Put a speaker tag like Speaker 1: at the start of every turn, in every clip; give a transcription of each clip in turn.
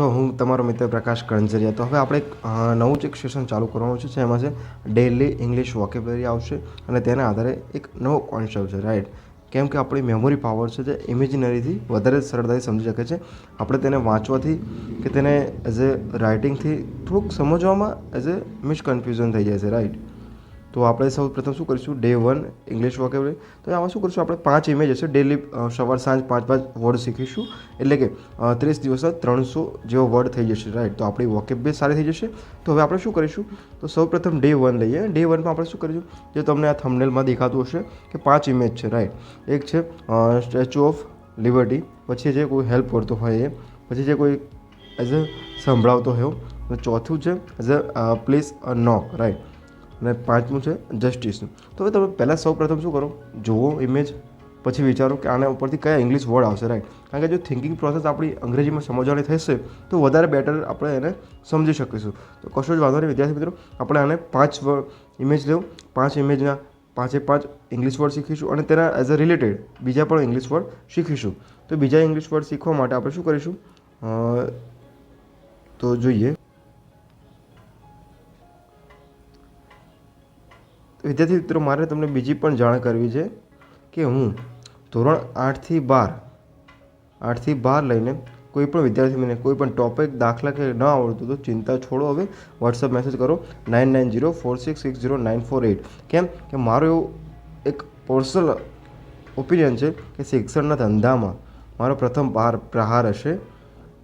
Speaker 1: છો હું તમારો મિત્ર પ્રકાશ કણઝરિયા. તો હવે આપણે એક નવું જ એક સેશન ચાલુ કરવાનું છે, એમાં છે ડેઇલી ઇંગ્લિશ વોકેબલરી આવશે અને તેના આધારે એક નવો કોન્સેપ્ટ છે, રાઈટ. કેમ કે આપણી મેમરી પાવર છે જે ઇમેજિનરીથી વધારે સરળતાથી સમજી શકે છે. આપણે તેને વાંચવાથી કે તેને એઝ એ રાઇટિંગથી થોડુંક સમજવામાં એઝ એ મિસકન્ફ્યુઝન થઈ જાય છે, રાઈટ. તો આપણે સૌ પ્રથમ શું કરીશું, ડે 1 ઇંગ્લિશ વોકેબલરી. તો આમાં શું કરીશું, આપણે 5 ઇમેજ હશે, ડેલી સવાર સાંજ 5 વર્ડ શીખીશું. એટલે કે 30 દિવસમાં 300 જેવો વર્ડ થઈ જશે, રાઈટ. તો આપણી વોકેબ બી સારી થઈ જશે. તો હવે આપણે શું કરીશું, તો સૌ પ્રથમ ડે 1 લઈએ. ડે 1માં આપણે શું કરીશું, જે તમને આ થંબનેલમાં દેખાતું હશે કે 5 ઇમેજ છે, રાઈટ. એક છે સ્ટેચ્યુ ઓફ લિબર્ટી, પછી જે કોઈ હેલ્પ કરતો હોય એ, પછી જે કોઈ એઝ અ સંભળાવતો હોય, અને ચોથું છે as a please a knock, right. અને પાંચમું છે જસ્ટિસનું. તો હવે તમે પહેલાં સૌ પ્રથમ શું કરો, જુઓ ઇમેજ, પછી વિચારો કે આના ઉપરથી કયા ઇંગ્લિશ વર્ડ આવશે, રાઈટ. કારણ કે જો થિંકિંગ પ્રોસેસ આપણી અંગ્રેજીમાં સમજવાની થશે તો વધારે બેટર આપણે એને સમજી શકીશું. તો કશો જ વાંધો નહીં વિદ્યાર્થી મિત્રો, આપણે આને 5 ઇમેજ લેવું, 5 ઇમેજના 5 ઇંગ્લિશ વર્ડ શીખીશું અને તેના એઝ અ રિલેટેડ બીજા પણ ઇંગ્લિશ વર્ડ શીખીશું. તો બીજા ઇંગ્લિશ વર્ડ શીખવા માટે આપણે શું કરીશું, તો જોઈએ. વિદ્યાર્થી મિત્રો, મારે તમને બીજી પણ જાણ કરવી છે કે હું ધોરણ 8થી 12 લઈને કોઈ પણ વિદ્યાર્થીને કોઈ પણ ટોપિક દાખલા કે ન આવડતું તો ચિંતા છોડો. હવે વોટ્સઅપ મેસેજ કરો 9904660948. કેમ કે મારો એવું એક પર્સનલ ઓપિનિયન છે કે શિક્ષણના ધંધામાં મારો પ્રથમ પ્રહાર હશે,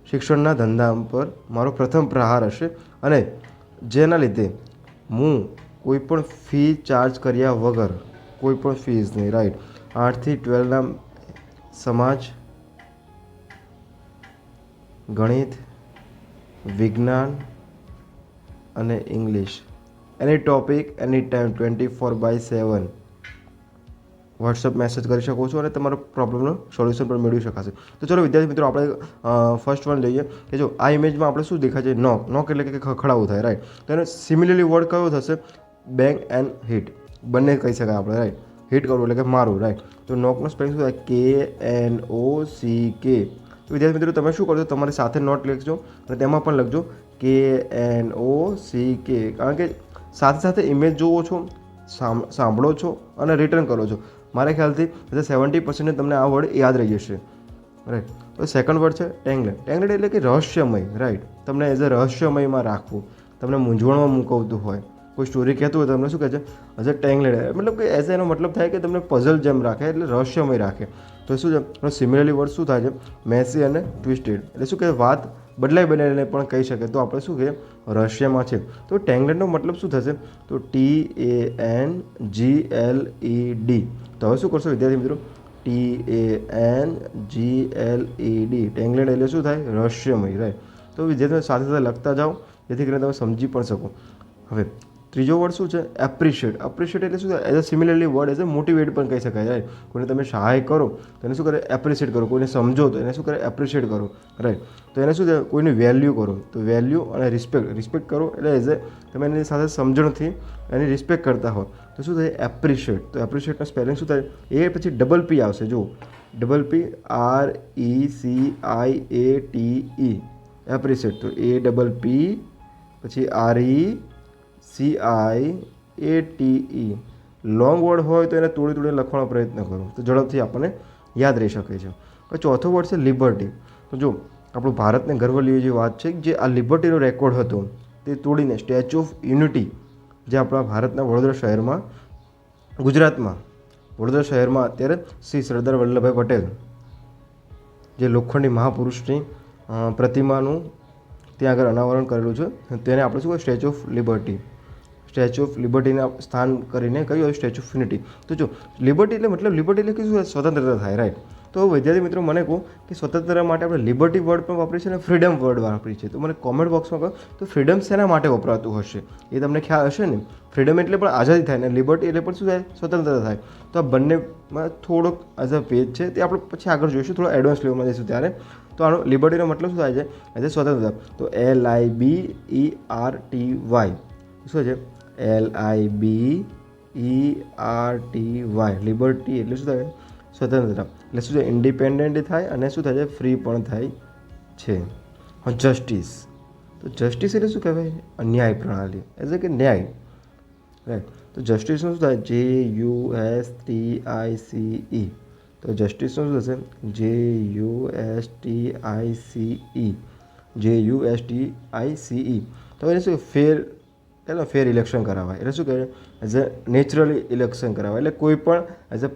Speaker 1: શિક્ષણના ધંધા પર મારો પ્રથમ પ્રહાર હશે. અને જેના લીધે હું કોઈ પણ ફી ચાર્જ કર્યા વગર, કોઈ પણ ફીઝ નહીં, રાઈટ. 8થી 12ના સમાજ, ગણિત, વિજ્ઞાન અને ઇંગ્લિશ, એની ટોપિક એની ટાઈમ 24/7 વોટ્સઅપ મેસેજ કરી શકો છો અને તમારો પ્રોબ્લેમનું સોલ્યુશન પણ મેળવી શકાશે. તો ચલો વિદ્યાર્થી મિત્રો, આપણે ફર્સ્ટ વન લઈએ કે જો આ ઇમેજમાં આપણે શું દેખાય છે, નોક. નોક એટલે કે ખખડાવું થાય, રાઈટ. તો એનો સિમિલરલી વર્ડ કયો થશે, બેંગ એન્ડ હિટ, બંને કહી શકાય આપણે, રાઈટ. હિટ કરવું એટલે કે મારું, રાઈટ. તો નોકનો સ્પેલિંગ શું થાય, KNOCK. તો વિદ્યાર્થી મિત્રો, તમે શું કરજો, તમારી સાથે નોટ લખજો અને તેમાં પણ લખજો KNOCK. કારણ કે સાથે સાથે ઇમેજ જુઓ છો, સાંભળો છો અને રિટર્ન કરો છો. મારા ખ્યાલથી 70% તમને આ વર્ડ યાદ રહી જશે, રાઈટ. તો સેકન્ડ વર્ડ છે ટેંગલેટ. ટેંગલેટ એટલે કે રહસ્યમય, રાઈટ. તમને એઝ અ રહસ્યમયમાં રાખવું, તમને મૂંઝવણમાં મૂકવતું હોય, કોઈ સ્ટોરી કહેતું હોય તો તમને શું કહે છે, એઝ અ ટેંગલેટ. મતલબ કે એઝ એનો મતલબ થાય કે તમને પઝલ જેમ રાખે, એટલે રહસ્યમય રાખે. તો શું છે, સિમિલરલી વર્ડ શું થાય છે, મેસી અને ટ્વિસ્ટેડ. એટલે શું કહે, વાત બદલાઈ બદલાઈને પણ કહી શકે. તો આપણે શું કહીએ, રહસ્યમાં છે. તો ટેંગલેટનો મતલબ શું થશે, તો TANGLED. તો હવે શું કરશો વિદ્યાર્થી મિત્રો, TANGLED, ટેંગલેટ એટલે શું થાય, રહસ્યમય, રાઈટ. તો વિદ્યાર્થીઓ સાથે સાથે લખતા જાઓ જેથી કરીને તમે સમજી પણ શકો. હવે ત્રીજો વર્ડ શું છે, એપ્રિશિએટ. એપ્રિશિએટ એટલે શું થાય, as a similarly word as a motivate પણ કહી શકાય, રાઈટ. કોઈને તમે સહાય કરો તો એને શું કરે, એપ્રિશિએટ કરો. કોઈને સમજો તો એને શું કરે, એપ્રિશિએટ કરો, રાઈટ. તો એને શું થાય, કોઈની વેલ્યુ કરો, તો વેલ્યુ અને રિસ્પેક્ટ કરો. એટલે એઝ એ તમે એની સાથે સમજણથી એની રિસ્પેક્ટ કરતા હો તો શું થાય, એપ્રિશિએટ. તો એપ્રિશિએટનો સ્પેલિંગ શું થાય, એ પછી ડબલ પી આવશે, જુઓ, PRECIATE, એપ્રિશિએટ. તો APP પછી RECIATE. લોંગ વર્ડ હોય તો એને તોડી લખવાનો પ્રયત્ન કરો તો ઝડપથી આપણને યાદ રહી શકે છે. હવે ચોથો વર્ડ છે લિબર્ટી. તો જો આપણું ભારતને ગર્વ લેવી જેવી વાત છે, જે આ લિબર્ટીનો રેકોર્ડ હતો તે તોડીને સ્ટેચ્યુ ઓફ યુનિટી, જે આપણા ભારતના વડોદરા શહેરમાં, ગુજરાતમાં વડોદરા શહેરમાં અત્યારે શ્રી સરદાર વલ્લભભાઈ પટેલ, જે લોખંડી મહાપુરુષની પ્રતિમાનું ત્યાં આગળ અનાવરણ કરેલું છે, તેને આપણે શું કહીએ, Statue of Liberty. Statue of લિબર્ટીના સ્થાન કરીને કયું, સ્ટેચ્યુ ઓફ યુનિટી. તો જો લિબર્ટી એટલે મતલબ, લિબર્ટી એટલે કે શું, સ્વતંત્રતા થાય, રાઈટ. તો વિદ્યાર્થી મિત્રો, મને કહો કે સ્વતંત્રતા માટે આપણે લિબર્ટી વર્ડ પણ વાપરીએ છીએ અને ફ્રીડમ વર્ડ વાપરીએ છીએ. તો મને કોમેન્ટ બોક્સમાં કહો તો ફ્રીડમ શેના માટે વપરાતું હશે, એ તમને ખ્યાલ હશે ને. ફ્રીડમ એટલે પણ આઝાદી થાય ને લિબર્ટી એટલે પણ શું થાય, સ્વતંત્રતા થાય. તો આ બંનેમાં થોડોક એઝ અ પેજ છે, તે આપણે પછી આગળ જોઈશું, થોડો એડવાન્સ લેવલમાં જઈશું ત્યારે. તો આનો લિબર્ટીનો મતલબ શું થાય છે, એઝ એ સ્વતંત્રતા. તો LIBERTY શું છે, LIBERTY, લિબર્ટી એટલે શું થાય, સ્વતંત્રતા. એટલે શું છે, ઇન્ડિપેન્ડન્ટ થાય અને શું થાય છે, ફ્રી પણ થાય છે. જસ્ટિસ. તો જસ્ટિસ એટલે શું કહેવાય? ન્યાય પ્રણાલી, એટલે કે ન્યાય, રાઈટ. તો જસ્ટિસનું શું થાય? JUSTICE. તો જસ્ટિસનું શું થશે? JUSTICE. તો એને શું ફેર ઇલેક્શન કરાવાય. એટલે શું કહેવાય? એઝ અ નેચરલી ઇલેક્શન કરાવાય. એટલે કોઈ પણ એઝ અ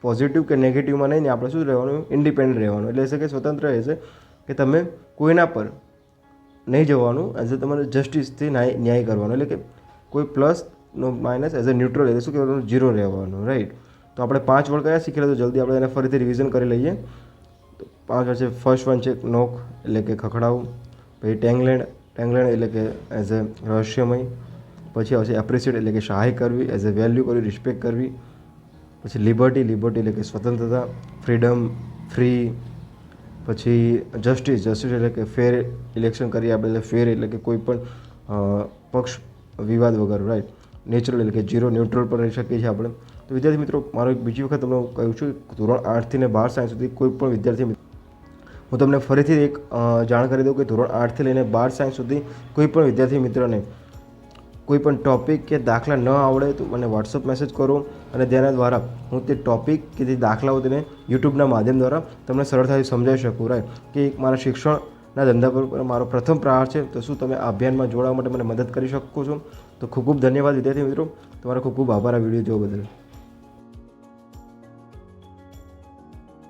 Speaker 1: પોઝિટિવ કે નેગેટિવમાં નહીં, આપણે શું રહેવાનું? ઇન્ડિપેન્ડન્ટ રહેવાનું. એટલે કે સ્વતંત્ર રહેશે કે તમે કોઈના પર નહીં જવાનું, એઝ અ તમારે જસ્ટિસથી ન્યાય કરવાનો. એટલે કે કોઈ plus no minus, as a neutral, એટલે શું કહેવાનું? ઝીરો રહેવાનું, રાઈટ. તો આપણે 5 વર્ડ કયા શીખેલા? તો જલ્દી આપણે એને ફરીથી રિવિઝન કરી લઈએ. તો 5 વર્ડ છે. ફર્સ્ટ વન છે નોક, એટલે કે ખખડાવું. પછી ટેંગલેન્ડ એટલે કે એઝ અ રહસ્યમય. પછી આવશે એપ્રિસિએટ, એટલે કે સહાય કરવી, એઝ અ વેલ્યુ કરવી, રિસ્પેક્ટ કરવી. પછી લિબર્ટી એટલે કે સ્વતંત્રતા, ફ્રીડમ, ફ્રી. પછી જસ્ટિસ એટલે કે ફેર ઇલેક્શન કરીએ આપણે, એટલે ફેર એટલે કે કોઈ પણ પક્ષ વિવાદ વગર, રાઈટ. નેચરલ એટલે કે ઝીરો, ન્યુટ્રલ પર રહી શકીએ છીએ આપણે. તો વિદ્યાર્થી મિત્રો, મારો એક બીજી વખત તમને કહું છું, ધોરણ 8થી ને 12 સાયન્સ સુધી કોઈ પણ વિદ્યાર્થી હું તમને ફરીથી એક જાણ કરી દઉં કે ધોરણ 8થી લઈને 12 સાયન્સ સુધી કોઈ પણ વિદ્યાર્થી મિત્રને કોઈ પણ ટૉપિક કે દાખલા ન આવડે તો મને વોટ્સઅપ મેસેજ કરો, અને તેના દ્વારા હું તે ટૉપિક કે જે દાખલાઓ તેને યુટ્યુબના માધ્યમ દ્વારા તમને સરળતાથી સમજાવી શકું, રાઈટ. કે એક મારા શિક્ષણના ધંધા પર મારો પ્રથમ પ્રહાર છે. તો શું તમે આ અભિયાનમાં જોડાવા માટે મને મદદ કરી શકો છો? તો ખૂબ ખૂબ ધન્યવાદ વિદ્યાર્થી મિત્રો, તમારો ખૂબ ખૂબ આભાર આ વિડીયો જોવા બદલ.